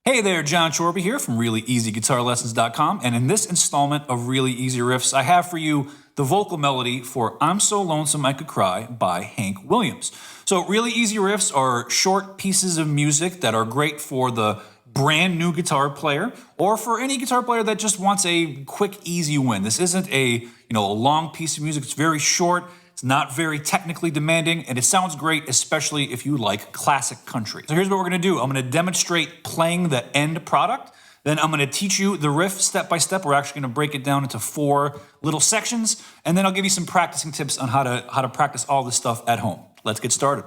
Hey there, Jon Chorba here from ReallyEasyGuitarLessons.com, and in this installment of Really Easy Riffs, I have for you the vocal melody for I'm So Lonesome I Could Cry by Hank Williams. So Really Easy Riffs are short pieces of music that are great for the brand new guitar player or for any guitar player that just wants a quick, easy win. This isn't a long piece of music. It's very short. It's not very technically demanding, and it sounds great, especially if you like classic country. So here's what we're gonna do. I'm gonna demonstrate playing the end product. Then I'm gonna teach you the riff step by step. We're actually gonna break it down into 4 little sections, and then I'll give you some practicing tips on how to practice all this stuff at home. Let's get started.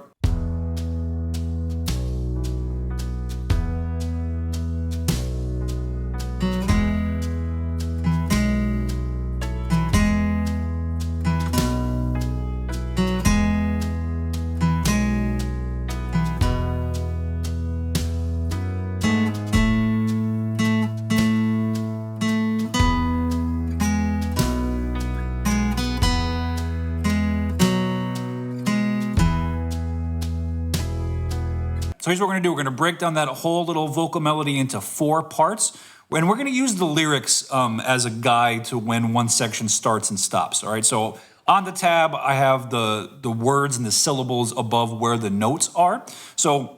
So here's what we're gonna do. We're gonna break down that whole little vocal melody into 4 parts. And we're gonna use the lyrics as a guide to when one section starts and stops, all right? So on the tab, I have the words and the syllables above where the notes are. So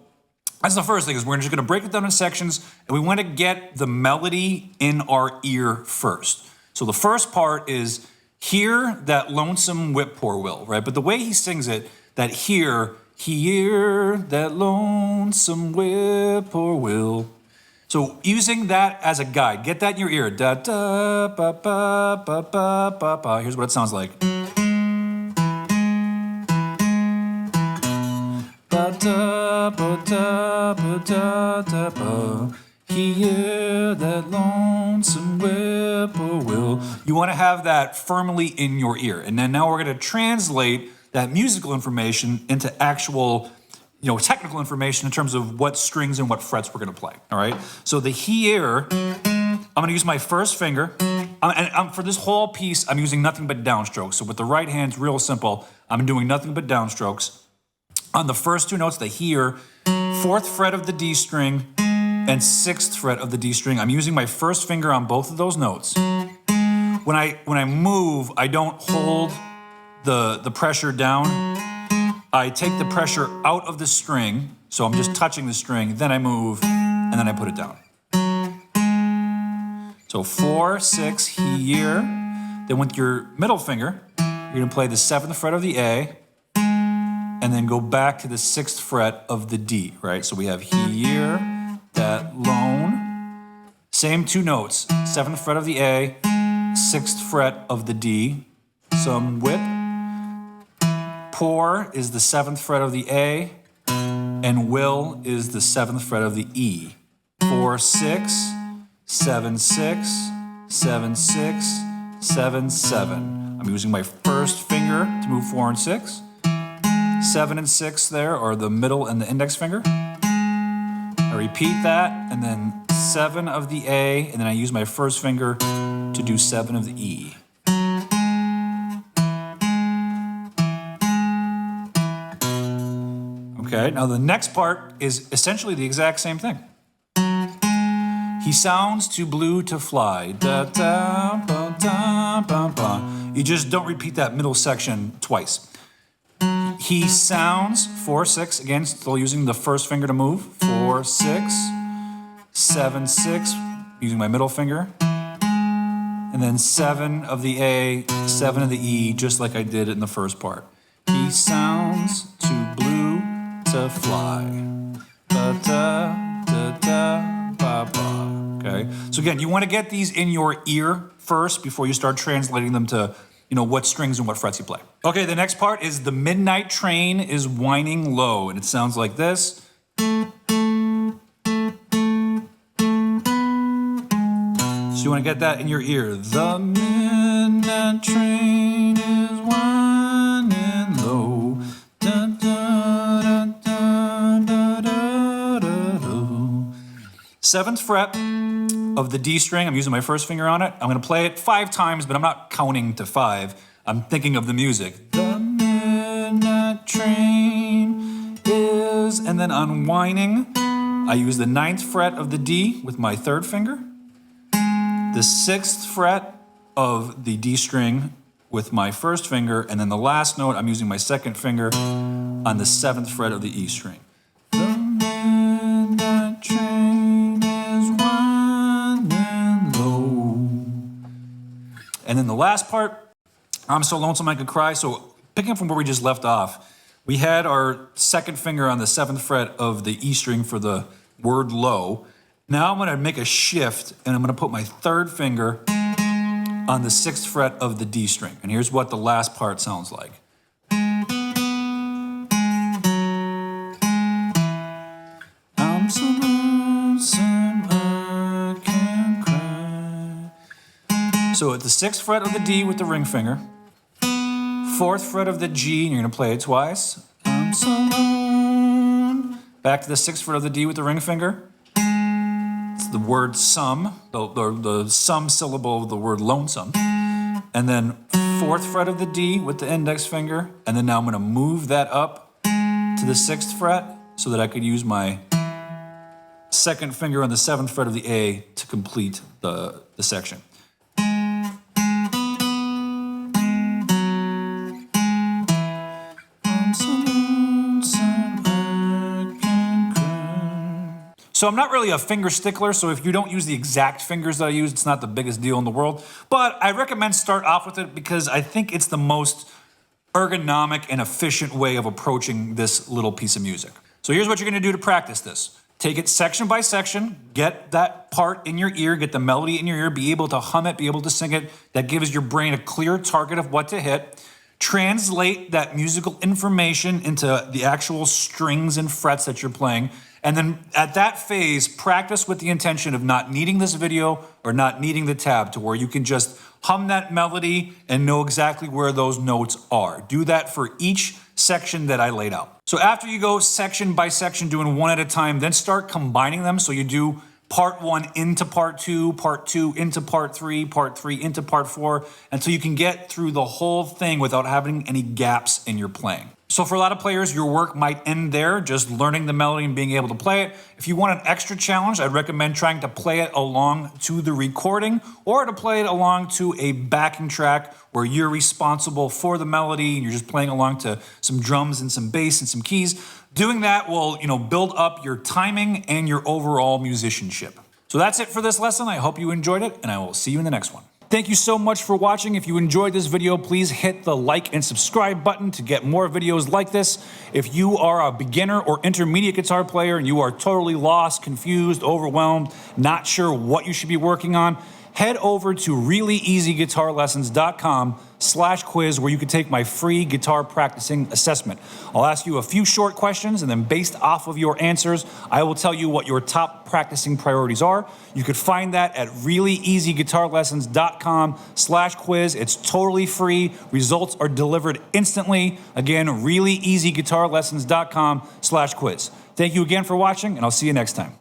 that's the first thing, is we're just gonna break it down in sections, and we wanna get the melody in our ear first. So the first part is hear that lonesome whippoorwill, right? But the way he sings it, that hear that lonesome whippoorwill. So using that as a guide, get that in your ear. Da da ba ba ba ba ba ba. Here's what it sounds like. Ba da ba da ba da da ba. Hear that lonesome whippoorwill. You want to have that firmly in your ear, and then now we're going to translate that musical information into actual, technical information in terms of what strings and what frets we're gonna play, all right? So the hear, I'm gonna use my first finger, and for this whole piece, I'm using nothing but downstrokes. So with the right hand, it's real simple. I'm doing nothing but downstrokes. On the first 2 notes, the hear, 4th fret of the D string and 6th fret of the D string. I'm using my first finger on both of those notes. When I move, I don't hold the pressure down. I take the pressure out of the string, so I'm just touching the string, then I move, and then I put it down. So 4, 6, hear. Then with your middle finger, you're gonna play the 7th fret of the A, and then go back to the 6th fret of the D, right? So we have hear that lone. Same 2 notes, 7th fret of the A, 6th fret of the D, some whip. Pour is the 7th fret of the A, and will is the 7th fret of the E. 4, 6, 7, 6, 7, 6, 7, 7. I'm using my first finger to move 4 and 6. 7 and 6 there are the middle and the index finger. I repeat that, and then 7 of the A, and then I use my first finger to do 7 of the E. Okay, now the next part is essentially the exact same thing. He sounds too blue to fly. Da, da, ba, da, ba, ba. You just don't repeat that middle section twice. He sounds 4, 6, again, still using the first finger to move. 4, 6, 7, 6, using my middle finger. And then 7 of the A, 7 of the E, just like I did in the first part. He sounds too blue to fly. Ba da da da ba ba. Okay. So again, you want to get these in your ear first before you start translating them to, what strings and what frets you play. Okay, the next part is the midnight train is whining low, and it sounds like this. So you want to get that in your ear. The midnight train is whining low. Da, da, da, da, da, da, da, da. 7th fret of the D string. I'm using my first finger on it. I'm going to play it 5 times, but I'm not counting to 5. I'm thinking of the music. The midnight train is, and then on whining, I use the 9th fret of the D with my 3rd finger, the 6th fret of the D string with my 1st finger, and then the last note, I'm using my 2nd finger on the 7th fret of the E string. The midnight train is winding low. And then the last part, I'm so lonesome I could cry. So picking up from where we just left off, we had our 2nd finger on the 7th fret of the E string for the word low. Now I'm gonna make a shift and I'm gonna put my 3rd finger on the 6th fret of the D string. And here's what the last part sounds like. I'm so lonesome I can't cry. So at the 6th fret of the D with the ring finger, 4th fret of the G, and you're gonna play it twice. I'm so alone. Back to the 6th fret of the D with the ring finger. It's the word sum, the sum syllable of the word lonesome. And then 4th fret of the D with the index finger. And then now I'm gonna move that up to the 6th fret so that I could use my 2nd finger on the 7th fret of the A to complete the section. So I'm not really a finger stickler, so if you don't use the exact fingers that I use, it's not the biggest deal in the world. But I recommend start off with it because I think it's the most ergonomic and efficient way of approaching this little piece of music. So here's what you're gonna do to practice this. Take it section by section, get that part in your ear, get the melody in your ear, be able to hum it, be able to sing it. That gives your brain a clear target of what to hit. Translate that musical information into the actual strings and frets that you're playing. And then at that phase, practice with the intention of not needing this video or not needing the tab to where you can just hum that melody and know exactly where those notes are. Do that for each section that I laid out. So after you go section by section, doing one at a time, then start combining them. So you do part 1 into part 2 into part 3 into part 4, until you can get through the whole thing without having any gaps in your playing. So for a lot of players, your work might end there, just learning the melody and being able to play it. If you want an extra challenge, I'd recommend trying to play it along to the recording or to play it along to a backing track where you're responsible for the melody and you're just playing along to some drums and some bass and some keys. Doing that will, build up your timing and your overall musicianship. So that's it for this lesson. I hope you enjoyed it, and I will see you in the next one. Thank you so much for watching. If you enjoyed this video, please hit the like and subscribe button to get more videos like this. If you are a beginner or intermediate guitar player and you are totally lost, confused, overwhelmed, not sure what you should be working on, head over to reallyeasyguitarlessons.com/quiz where you can take my free guitar practicing assessment. I'll ask you a few short questions, and then based off of your answers, I will tell you what your top practicing priorities are. You could find that at reallyeasyguitarlessons.com/quiz. It's totally free. Results are delivered instantly. Again, reallyeasyguitarlessons.com/quiz. Thank you again for watching, and I'll see you next time.